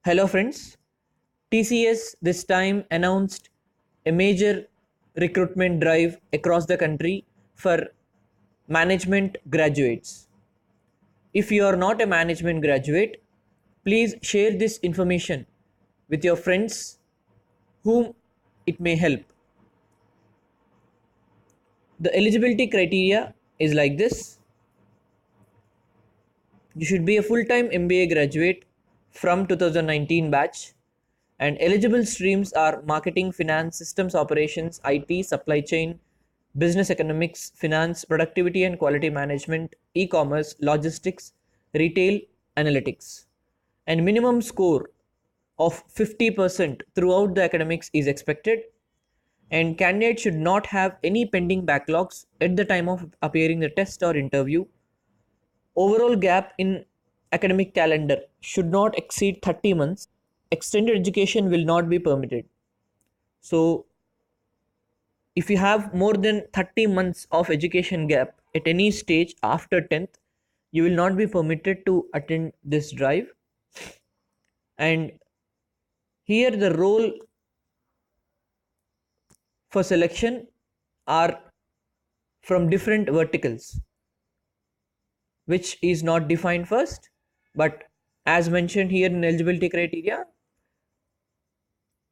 Hello friends, TCS this time announced a major recruitment drive across the country for management graduates. If you are not a management graduate, please share this information with your friends whom it may help. The eligibility criteria is like this. You should be a full-time MBA graduate from 2019 batch, and eligible streams are marketing, finance, systems operations, IT, supply chain, business economics, finance, productivity and quality management, e-commerce, logistics, retail, analytics. And minimum score of 50% throughout the academics is expected, and candidates should not have any pending backlogs at the time of appearing the test or interview. Overall gap in academic calendar should not exceed 30 months. Extended education will not be permitted. So, if you have more than 30 months of education gap at any stage after 10th, you will not be permitted to attend this drive. And here the role for selection are from different verticals, which is not defined first, but as mentioned here in eligibility criteria,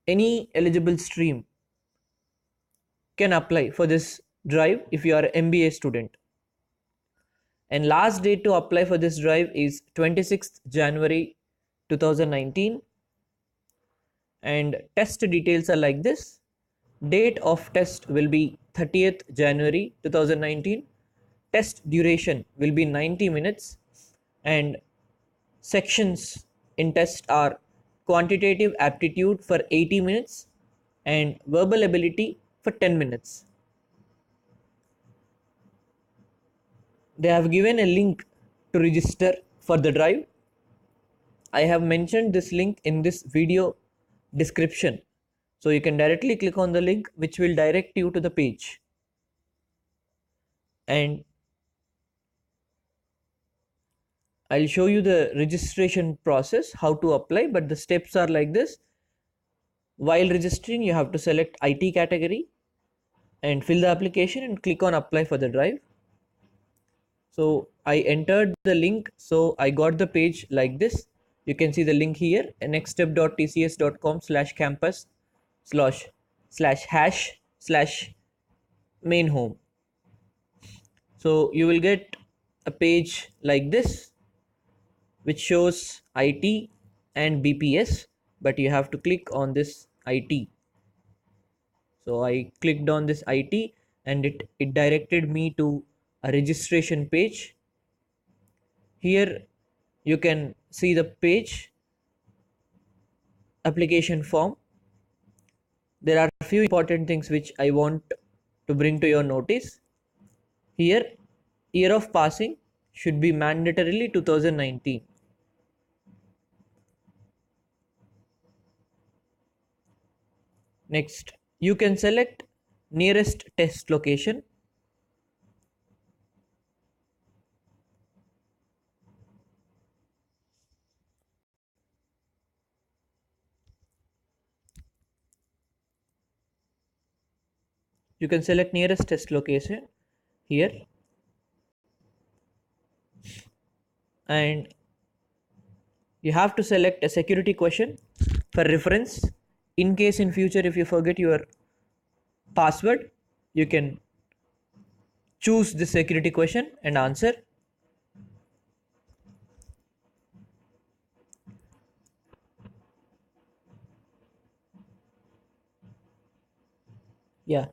any eligible stream can apply for this drive if you are an MBA student. And last date to apply for this drive is 26th January 2019, and test details are like this. Date of test will be 30th January 2019. Test duration will be 90 minutes, and sections in test are quantitative aptitude for 80 minutes and verbal ability for 10 minutes. They have given a link to register for the drive. I have mentioned this link in this video description, so you can directly click on the link, which will direct you to the page. And I'll show you the registration process, how to apply, but the steps are like this. While registering, you have to select IT category and fill the application and click on apply for the drive. So I entered the link, so I got the page like this. You can see the link here, nextstep.tcs.com/campus/hash/main home. So you will get a page like this, which shows IT and BPS, but you have to click on this IT. So I clicked on this IT, and it directed me to a registration page. Here you can see the page, application form. There are a few important things which I want to bring to your notice. Here, year of passing should be mandatorily 2019. Next, you can select nearest test location. You can select nearest test location here, and you have to select a security question for reference. In case in future if you forget your password, you can choose the security question and answer. Yeah.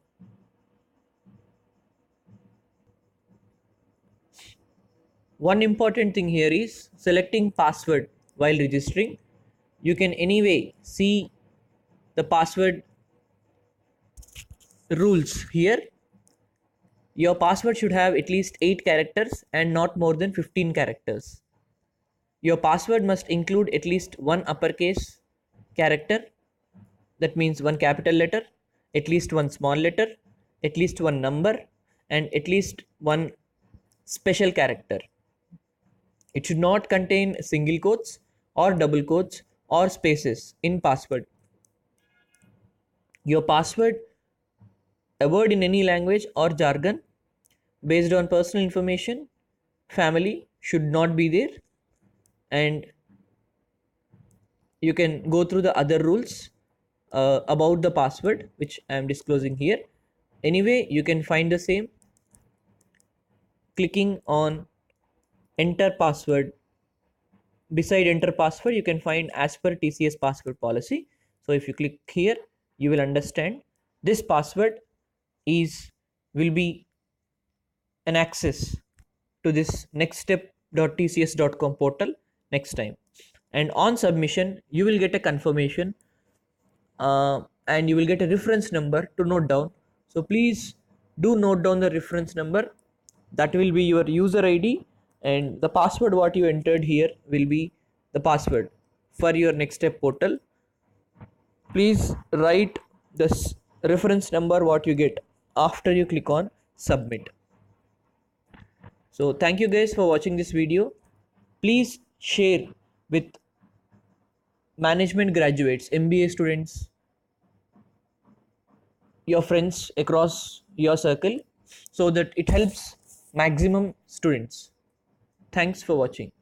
One important thing here is selecting password while registering. You can anyway see the password rules here. Your password should have at least 8 characters and not more than 15 characters. Your password must include at least one uppercase character, that means one capital letter, at least one small letter, at least one number, and at least one special character. It should not contain single quotes or double quotes or spaces in password. Your password, a word in any language or jargon based on personal information, family, should not be there. And you can go through the other rules about the password, which I am disclosing here. Anyway, you can find the same clicking on enter password. Beside enter password, you can find as per TCS password policy. So if you click here, you will understand this password is will be an access to this nextstep.tcs.com portal next time. And on submission, you will get a confirmation and you will get a reference number to note down. So please do note down the reference number. That will be your user ID, and the password what you entered here will be the password for your next step portal. Please write this reference number what you get after you click on submit. So thank you guys for watching this video. Please share with management graduates, MBA students, your friends across your circle, so that it helps maximum students. Thanks for watching.